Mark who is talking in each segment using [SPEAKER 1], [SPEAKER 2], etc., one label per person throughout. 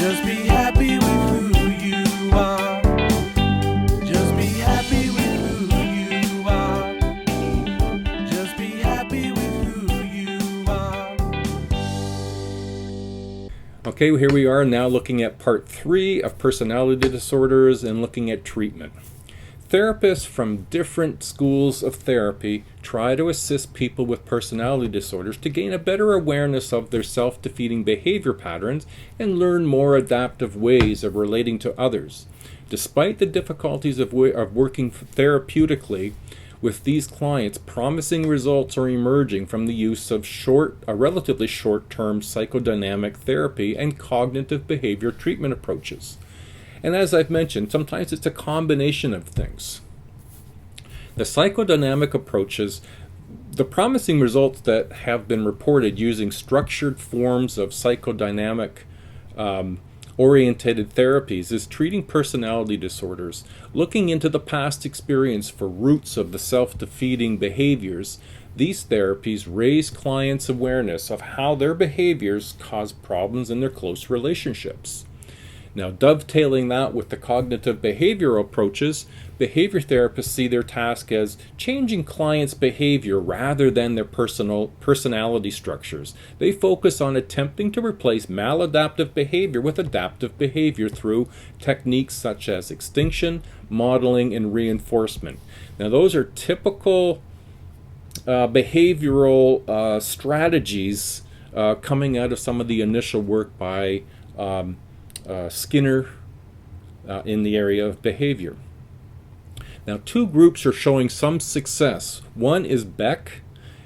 [SPEAKER 1] Just be happy with who you are. Just be happy with who you are. Just be happy with who you are.
[SPEAKER 2] Okay, here we are now looking at part 3 of personality disorders and looking at treatment. Therapists from different schools of therapy try to assist people with personality disorders to gain a better awareness of their self-defeating behavior patterns and learn more adaptive ways of relating to others. Despite the difficulties of working therapeutically with these clients, promising results are emerging from the use of relatively short-term psychodynamic therapy and cognitive behavior treatment approaches. And as I've mentioned, sometimes it's a combination of things. The psychodynamic approaches, the promising results that have been reported using structured forms of psychodynamic orientated therapies is treating personality disorders, looking into the past experience for roots of the self-defeating behaviors. These therapies raise clients' awareness of how their behaviors cause problems in their close relationships. Now, dovetailing that with the cognitive behavioral approaches, behavior therapists see their task as changing clients' behavior rather than their personality structures. They focus on attempting to replace maladaptive behavior with adaptive behavior through techniques such as extinction, modeling, and reinforcement. Now, those are typical behavioral strategies coming out of some of the initial work by Skinner in the area of behavior. Now, 2 groups are showing some success. One is Beck.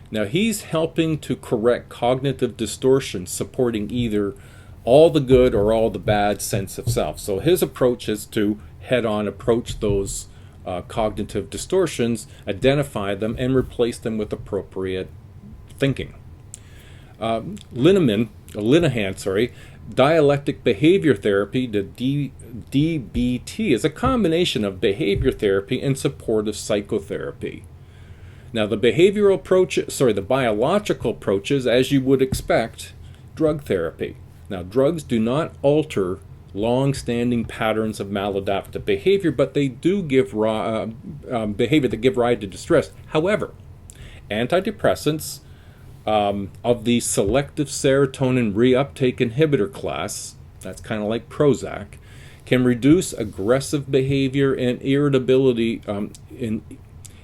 [SPEAKER 2] Now, he's helping to correct cognitive distortions, supporting either all the good or all the bad sense of self. So his approach is to head-on approach those cognitive distortions, identify them, and replace them with appropriate thinking. Linehan, dialectic behavior therapy, the DBT, is a combination of behavior therapy and supportive psychotherapy. Now, the biological approaches, as you would expect, drug therapy. Now, drugs do not alter long-standing patterns of maladaptive behavior, but they do give behavior that give rise to distress. However, antidepressants of the selective serotonin reuptake inhibitor class, that's kind of like Prozac, can reduce aggressive behavior and irritability in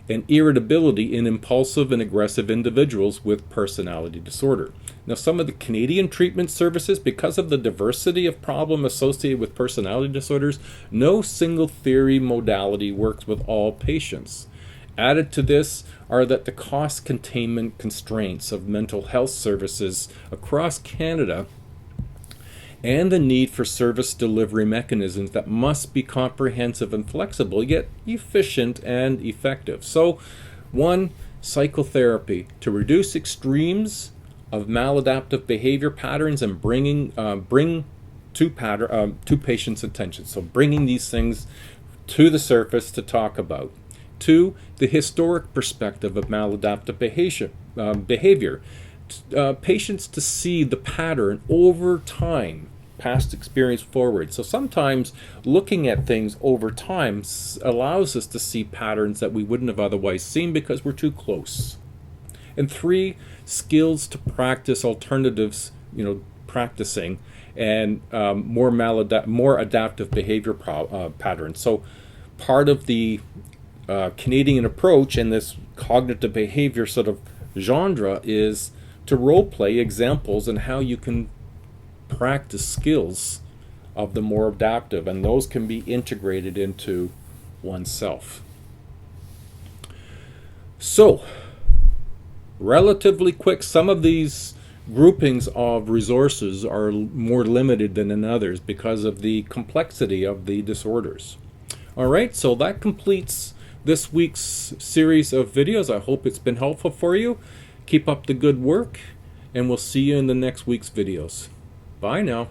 [SPEAKER 2] impulsive and aggressive individuals with personality disorder. Now, some of the Canadian treatment services, because of the diversity of problem associated with personality disorders, no single theory modality works with all patients. Added to this are that the cost containment constraints of mental health services across Canada and the need for service delivery mechanisms that must be comprehensive and flexible, yet efficient and effective. So, 1, psychotherapy to reduce extremes of maladaptive behavior patterns and bring to patients' attention. So bringing these things to the surface to talk about. 2, the historic perspective of maladaptive behavior. Patients to see the pattern over time, past experience forward. So sometimes looking at things over time allows us to see patterns that we wouldn't have otherwise seen because we're too close. And 3, skills to practice alternatives, practicing and more adaptive behavior patterns. So part of the Canadian approach and this cognitive behavior sort of genre is to role play examples and how you can practice skills of the more adaptive, and those can be integrated into oneself. So, relatively quick, some of these groupings of resources are more limited than in others because of the complexity of the disorders. All right, so that completes this week's series of videos. I hope it's been helpful for you. Keep up the good work, and we'll see you in the next week's videos. Bye now.